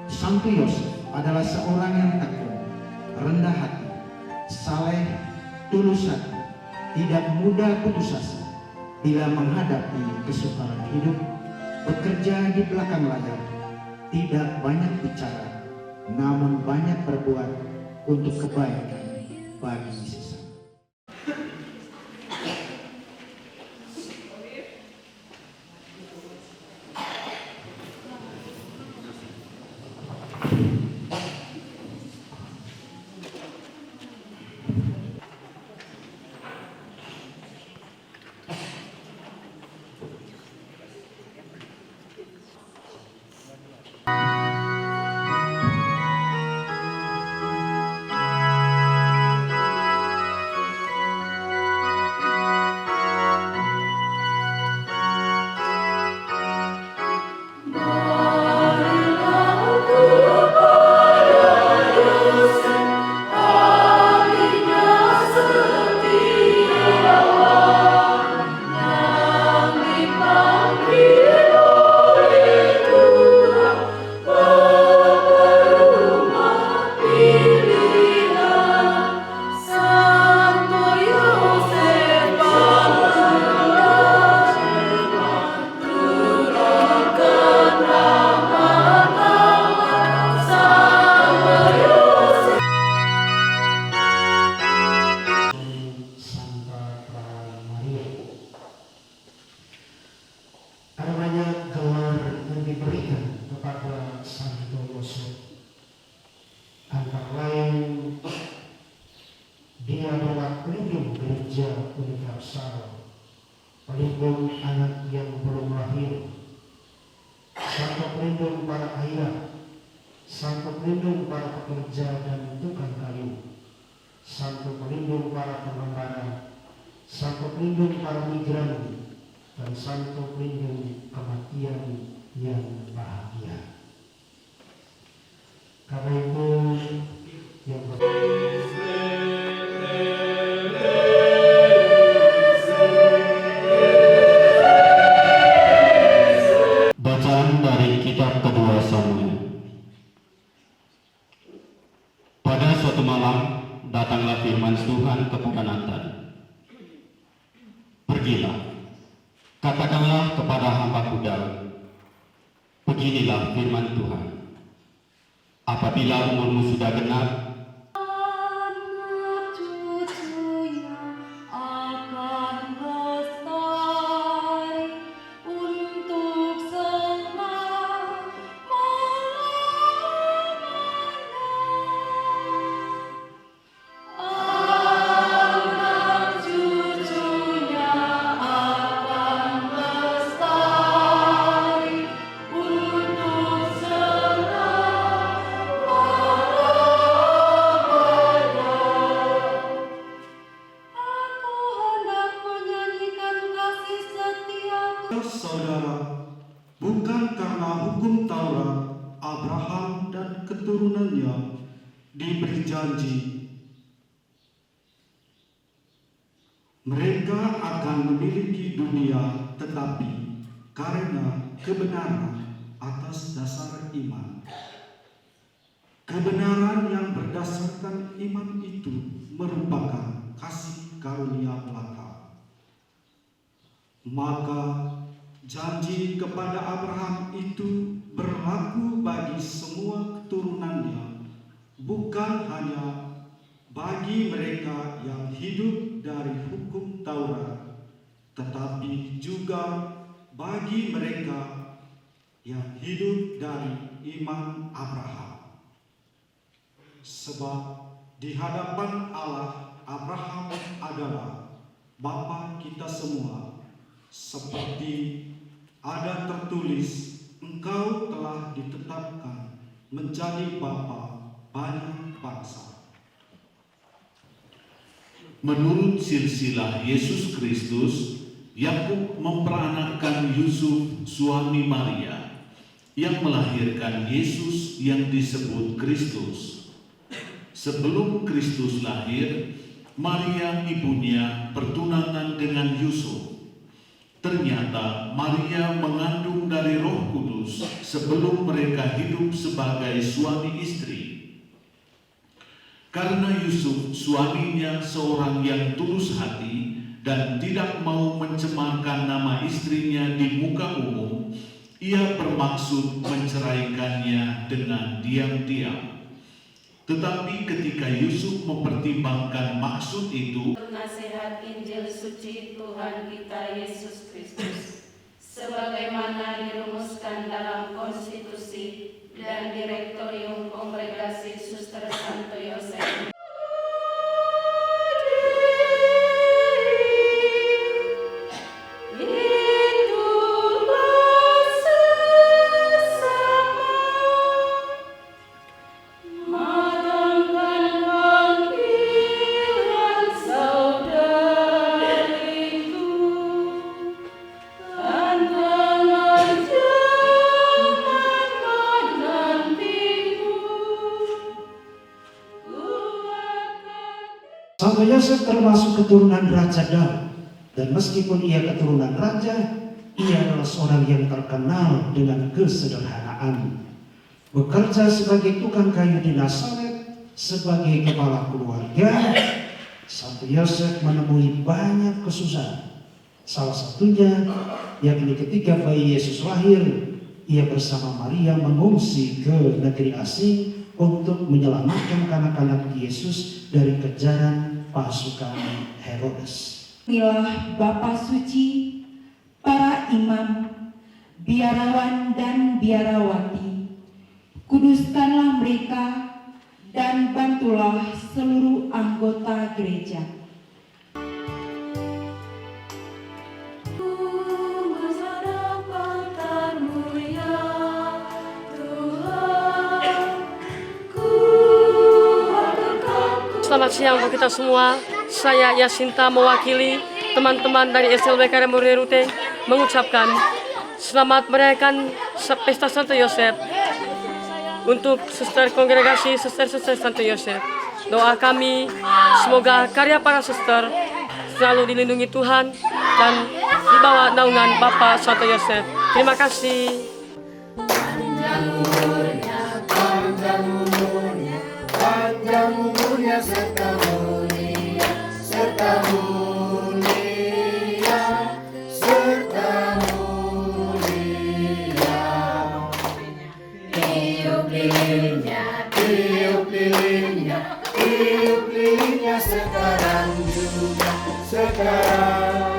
Santo Yosef adalah seorang yang tekun, rendah hati, saleh, tulus hati, tidak mudah putus asa. Bila menghadapi kesukaran hidup, bekerja di belakang layar, tidak banyak bicara, namun banyak berbuat untuk kebaikan bagi sesama. Pelindung anak yang belum lahir, Santo pelindung para ayah, Santo pelindung para pekerja dan tukang kayu, Santo pelindung para pengembara, Santo pelindung para migran, dan Santo pelindung kematian yang bahagia. Karena itu yang Bacaan dari kitab kedua Samuel. Pada suatu malam datanglah firman Tuhan kepada Natan. Pergilah, katakanlah kepada hamba-Ku Daud, beginilah firman Tuhan. Apabila umurmu sudah genap, saudara, bukan karena hukum Taurat, Abraham dan keturunannya diberi janji mereka akan memiliki dunia, tetapi karena kebenaran atas dasar iman. Kebenaran yang berdasarkan iman itu merupakan kasih karunia belaka. Maka janji kepada Abraham itu berlaku bagi semua keturunannya, bukan hanya bagi mereka yang hidup dari hukum Taurat, tetapi juga bagi mereka yang hidup dari iman Abraham. Sebab di hadapan Allah, Abraham adalah bapa kita semua, seperti ada tertulis, engkau telah ditetapkan menjadi bapa banyak bangsa. Menurut silsilah Yesus Kristus, Yakub memperanakkan Yusuf suami Maria yang melahirkan Yesus yang disebut Kristus. Sebelum Kristus lahir, Maria ibunya bertunangan dengan Yusuf. Ternyata Maria mengandung kandung dari Roh Kudus sebelum mereka hidup sebagai suami istri. Karena Yusuf suaminya seorang yang tulus hati dan tidak mau mencemarkan nama istrinya di muka umum, ia bermaksud menceraikannya dengan diam-diam. Tetapi ketika Yusuf mempertimbangkan maksud itu, nasihat Injil suci Tuhan kita Yesus Kristus, sebagaimana dirumuskan dalam konstitusi dan direktorium Kongregasi Suster Santo Yosef. Santo Yosef termasuk keturunan Raja Daud, dan meskipun ia keturunan raja, ia adalah seorang yang terkenal dengan kesederhanaan. Bekerja sebagai tukang kayu di Nazaret, sebagai kepala keluarga, Santo Yosef menemui banyak kesusahan. Salah satunya, yakni ketika bayi Yesus lahir, ia bersama Maria mengungsi ke negeri asing untuk menyelamatkan anak-anak Yesus dari kejaran pasukan Herodes. Inilah Bapa suci, para imam, biarawan dan biarawati. Kuduskanlah mereka dan bantulah seluruh anggota gereja. Selamat siang untuk kita semua. Saya Yasinta mewakili teman-teman dari SLBK Remurerute mengucapkan selamat merayakan Pesta Santo Yosef untuk suster kongregasi suster-suster Santo Yosef. Doa kami semoga karya para suster selalu dilindungi Tuhan dan di bawah naungan Bapa Santo Yosef. Terima kasih. Panjang umurnya serta mulia, serta mulia, serta mulia. Tiup lilinnya, tiup lilinnya, tiup lilinnya sekarang juga, sekarang.